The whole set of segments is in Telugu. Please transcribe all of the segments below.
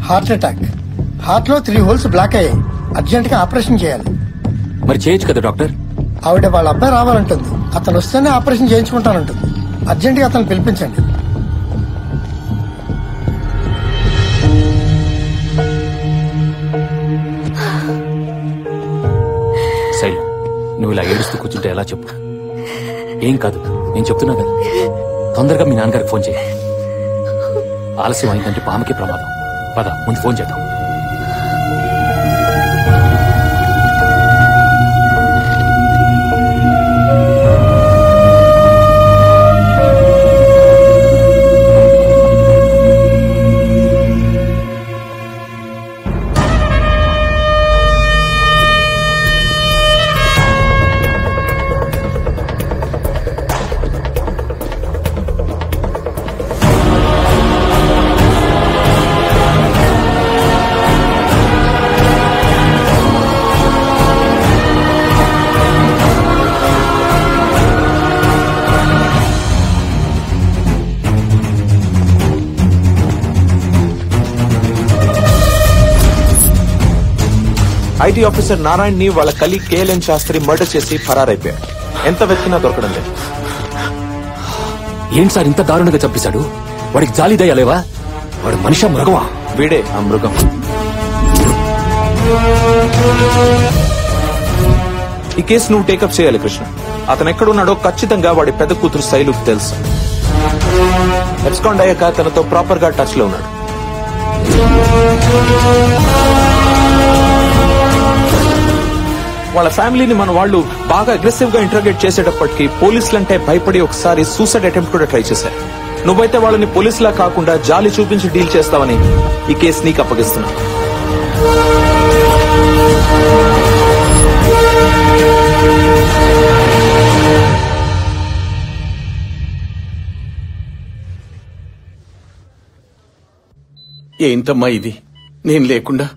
Heart attack. హార్ట్ లో 3 holes బ్లాక్ అయ్యాయి. అర్జెంట్ గా ఆపరేషన్ చేయాలి. మరి చేయొచ్చు కదా డాక్టర్? ఆవిడ వాళ్ళ అబ్బాయి రావాలంటుంది. అతను వస్తేనే ఆపరేషన్ చేయించుకుంటానంటుంది. అర్జెంట్ గా అతను పిలిపించండి. శైలు, నువ్వు ఇలా ఏడుస్తూ కూర్చుంటే ఎలా చెప్పు? ఏం కాదు, నేను చెప్తున్నా కదా. తొందరగా మీ నాన్నగారికి ఫోన్ చేయి. ఆలస్యం అయిందంటే పాముకి ప్రమాదం. పద, ముందు ఫోన్ చేద్దాం. ఐటీ ఆఫీసర్ నారాయణ్ ని వాళ్ళ కలీగ్ కేఎల్ఎన్ శాస్త్రి మర్డర్ చేసి ఫరారైపోయాడు. ఎంత వెతికినా దొరకడం లేదు. ఏంటి సార్ ఇంత దారుణంగా చంపేశాడు? వాడికి జాలిదయ్యా లేవా? వాడు మనిషా మృగమా? వీడే ఆ మృగం. ఈ కేసు నువ్వు టేకప్ చేయాలి కృష్ణ. అతను ఎక్కడున్నాడో ఖచ్చితంగా వాడి పెద్ద కూతురు శైలుకు తెలుసు. ఎబ్స్కాండ్ అయ్యాక తనతో ప్రాపర్ గా టచ్ లో ఉన్నాడు. వాళ్ళ ఫ్యామిలీని మన వాళ్ళు బాగా అగ్రెసివ్ గా ఇంటర్గేట్ చేసేటప్పటికి పోలీసులంటే భయపడి ఒకసారి సూసైడ్ అటెంప్ట్ కూడా ట్రై చేశారు. నువ్వైతే వాళ్ళని పోలీసులా కాకుండా జాలి చూపించి డీల్ చేస్తావని ఈ కేసు నీకు అప్పగిస్తున్నా. ఏంటమ్మా ఇది? నేను లేకుండా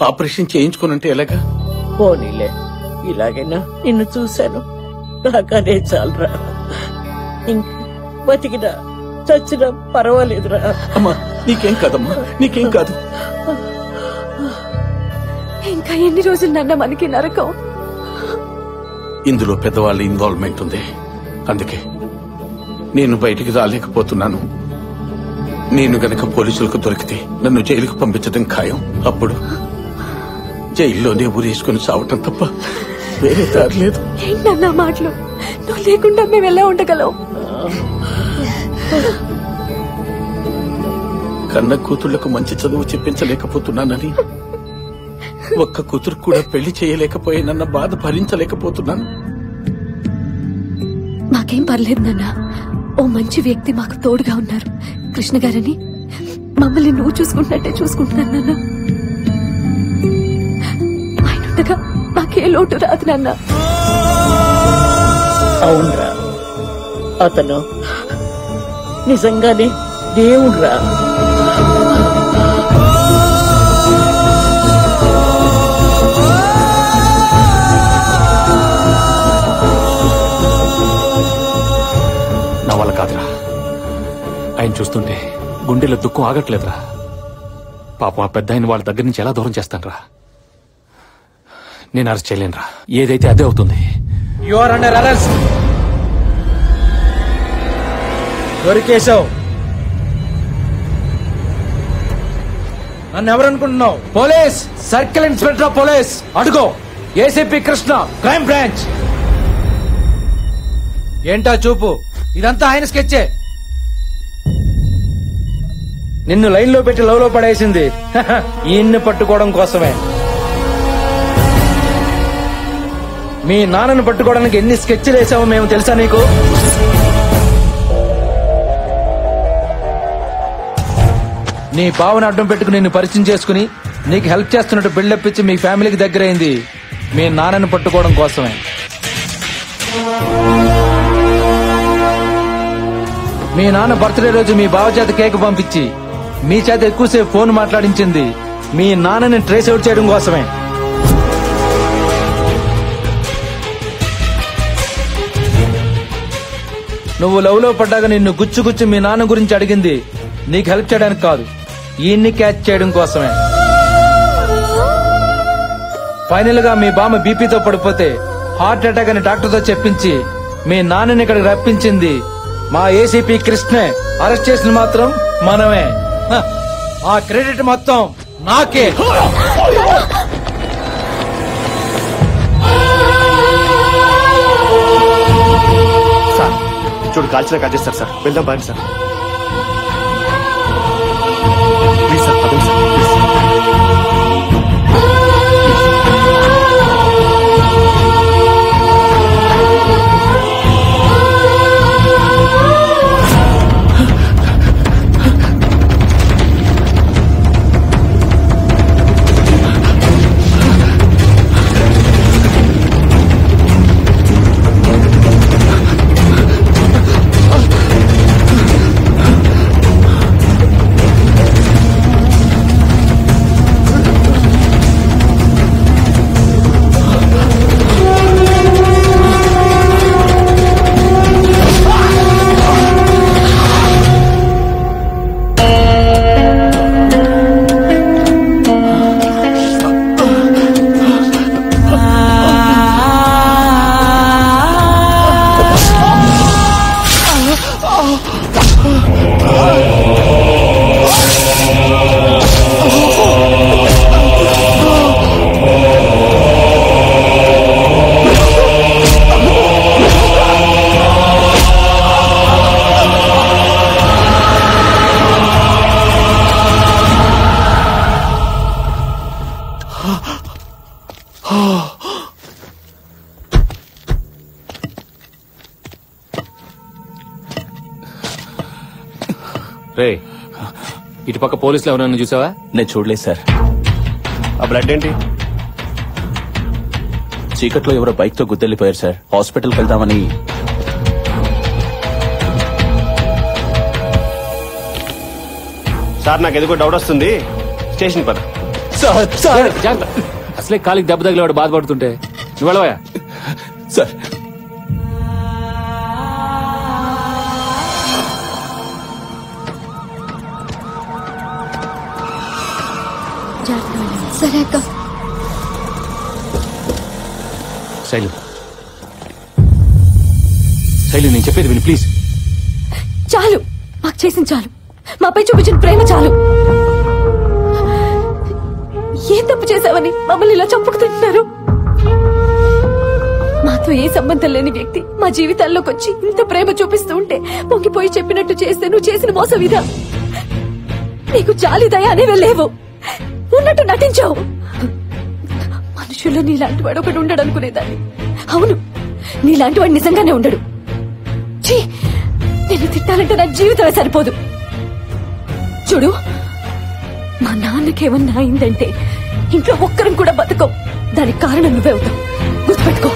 ఆపరేషన్ చేయించుకోనంటే ఎలాగా? పోనీలే, ఇలాగైనా నిన్ను చూశాను, నాకనే చాలరా. బతికినా చచ్చినా పర్వాలేదురా. అమ్మా నీకేం కాదమ్మా, నీకేం కాదు. ఇంకా ఎన్ని రోజులు నన్న మనకి నరకం? ఇందులో పెద్దవాళ్ళ ఇన్వాల్వ్మెంట్ ఉంది. అందుకే నేను బయటికి రాలేకపోతున్నాను. నేను గనక పోలీసులకు దొరికితే నన్ను జైలుకు పంపించడం ఖాయం. అప్పుడు జైల్లోనే ఊరేసుకుని చావటం తప్ప వేరే దారి లేదు. ఏంటన్నా మాటలు? నువ్వు లేకుండా మేము ఎలా ఉండగలం? కన్న కూతుళ్లకు మంచి చదువు చెప్పించలేకపోతున్నానని, ఒక్క కూతురు కూడా పెళ్లి చేయలేకపోయానన్న బాధ భరించలేకపోతున్నాను. మాకేం పర్లేదు నాన్న. ఓ మంచి వ్యక్తి మాకు తోడుగా ఉన్నారు. కృష్ణ గారని మమ్మల్ని నువ్వు చూసుకుంటున్నట్టే చూసుకుంటున్నాను నాన్న. ఆయన ఉండగా మాకే లోటు రాదు నాన్న. అవునరా, అతను నిజంగానే దేవుడురా. నా వల్ల కాదురా. ఆయన చూస్తుంటే గుండెలో దుఃఖం ఆగట్లేదురా. పాపం ఆ పెద్ద ఆయన వాళ్ళ దగ్గర నుంచి ఎలా దూరం చేస్తానరా? నేను అరెస్ట్ చేయలేనురా. ఏదైతే అదే అవుతుంది. You are under arrest. దొరికేశావు. నన్ను ఎవరనుకుంటున్నావు? Police, circle inspector of police. అడుగో, ఏసీపీ కృష్ణ, క్రైమ్ బ్రాంచ్. ఏంటా చూపు? ఇదంతా ఆయన స్కెచ్చే. నిన్ను లైన్ లో పెట్టి లవ్ లో పడేసింది ఈయన్ని పట్టుకోవడం కోసమే. మీ నాన్నను పట్టుకోవడానికి ఎన్ని స్కెచ్లు వేసామో మేము తెలుసా నీకు? నీ బావని అడ్డం పెట్టుకుని నిన్ను పరిచయం చేసుకుని నీకు హెల్ప్ చేస్తున్నట్టు బిల్డప్ ఇచ్చి మీ ఫ్యామిలీకి దగ్గరైంది మీ నాన్నను పట్టుకోవడం కోసమే. మీ నాన్న బర్త్డే రోజు మీ బావ చేత కేక్ పంపించి మీ చేత ఎక్కువసేపు ఫోన్ మాట్లాడించింది మీ నాన్నని ట్రేస్ అవుట్ చేయడం కోసమే. నువ్వు లవ్ లో పడ్డాక నిన్ను గుచ్చి మీ నాన్న గురించి అడిగింది నీకు హెల్ప్ చేయడానికి కాదు, ఈయన్ని క్యాచ్ చేయడం కోసమే. ఫైనల్ గా మీ బామ్మ బీపీతో పడిపోతే హార్ట్ అటాక్ అని డాక్టర్ తో చెప్పించి మీ నాన్నని ఇక్కడికి రప్పించింది మా ఏసీపీ కృష్ణే. అరెస్ట్ చేసిన మాత్రం మనమే. హ, ఆ క్రెడిట్ మొత్తం నాకే. సార్ చూడు, కాల్చిన కాజేస్తారు సార్. వెళ్దాం బాయ్ సార్. ప్లీజ్ సార్, అదే సార్, ప్లీజ్. రే, ఇటుపక్క పోలీసులు ఎవరన్నా చూసావా? నేను చూడలేదు సార్. ఆ బ్లడ్ ఏంటి? చీకట్లో ఎవరో బైక్ తో గుద్దెళ్ళిపోయారు సార్. హాస్పిటల్కి వెళ్దామని. సార్ నాకు ఎందుకో డౌట్ వస్తుంది. స్టేషన్ పద. జాగ్రత్త. అసలే కాలికి దెబ్బ తగిలేవాడు బాధపడుతుంటే నువ్వు వెళ్ళవా? సార్ సరే అక్క. శైలు, శైలు, నేను చెప్పేది విని ప్లీజ్. చాలు, మాకు చేసిన చాలు. మాపై చూపించిన ప్రేమ చాలు. ఏం తప్పు చేశావని మమ్మల్ని ఇలా చంపుకు తింటున్నారు? మాతో ఏ సంబంధం లేని వ్యక్తి మా జీవితాల్లోకి వచ్చి ఇంత ప్రేమ చూపిస్తూ ఉంటే పొంగిపోయి చెప్పినట్టు చేస్తే నువ్వు చేసిన మోసం ఇదా? నీకు జాలి దయ అనేవే లేవు. ఉన్నట్టు నటించావు. మనుషుల్లో నీలాంటి వాడు ఒకడు ఉండడు అనుకునేదాన్ని. అవును, నీలాంటి వాడు నిజంగానే ఉండడు. ఛీ, నిన్ను తిట్టాలంటే నా జీవితమే సరిపోదు. చూడు, మా నాన్నకేమన్నా అయిందంటే ఇంట్లో ఒక్కరం కూడా బతకం. దానికి కారణం నువ్వే అవుతావు. గుర్తుపెట్టుకో.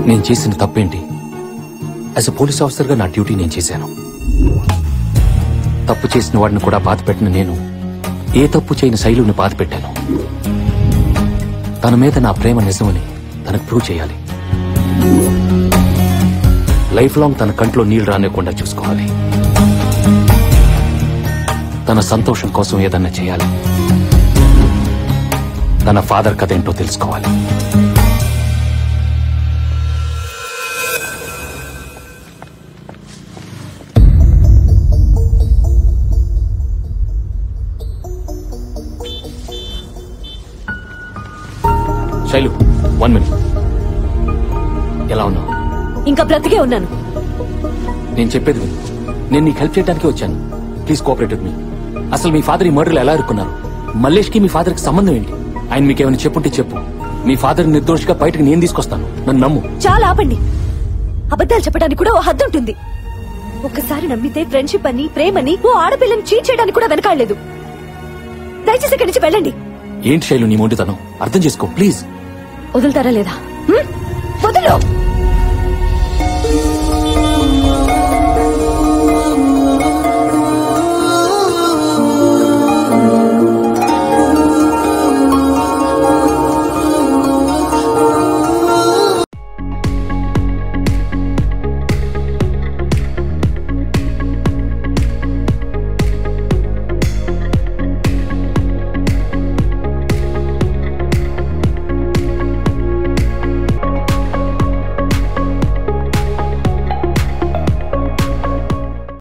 నేను చేసిన తప్పేంటి? యాజ్ ఎ పోలీస్ ఆఫీసర్ గా నా డ్యూటీ నేను చేశాను. తప్పు చేసిన వాడిని కూడా బాధ పెట్టిన నేను ఏ తప్పు చేయని శైలుని బాధ పెట్టాను. తన మీద నా ప్రేమ నిజమని తనకు ప్రూవ్ చేయాలి. లైఫ్ లాంగ్ తన కంట్లో నీళ్లు రానివ్వకుండా చూసుకోవాలి. తన సంతోషం కోసం ఏదన్నా చేయాలి. తన ఫాదర్ కథ ఏంటో తెలుసుకోవాలి. శైలు, 1 minute. ఎలా ఉన్నావు? ఇంకా బ్రతికే ఉన్నాను. నేను చెప్పేది విను. నేను నీకు హెల్ప్ చేయడానికి వచ్చాను. Please cooperate with me. అసలు మీ ఫాదర్ ఈ మర్డర్లు ఎలా ఇరుక్కున్నారు? మల్లేష్ కి మీ ఫాదర్ కి సంబంధం ఏంటి? ఆయన మీకేమైనా చెప్పుంటే చెప్పు. మీ ఫాదర్ నిర్దోషిగా బయటకు నేను తీసుకొస్తాను. నన్ను నమ్ము. చాలా ఆపండి. అబద్ధాలు చెప్పడానికి కూడా ఓ హద్దు ఉంటుంది. ఒక్కసారి నమ్మితే ఫ్రెండ్షిప్ అని ప్రేమని ఓ ఆడపిల్లని చీట్ చేయడానికి కూడా వెనకాడలేదు. దయచేసి ఇక్కడి నుంచి వెళ్ళండి. ఏంటి శైలు నీ మొండితనం? అర్థం చేసుకో ప్లీజ్. వదులుతారా లేదా?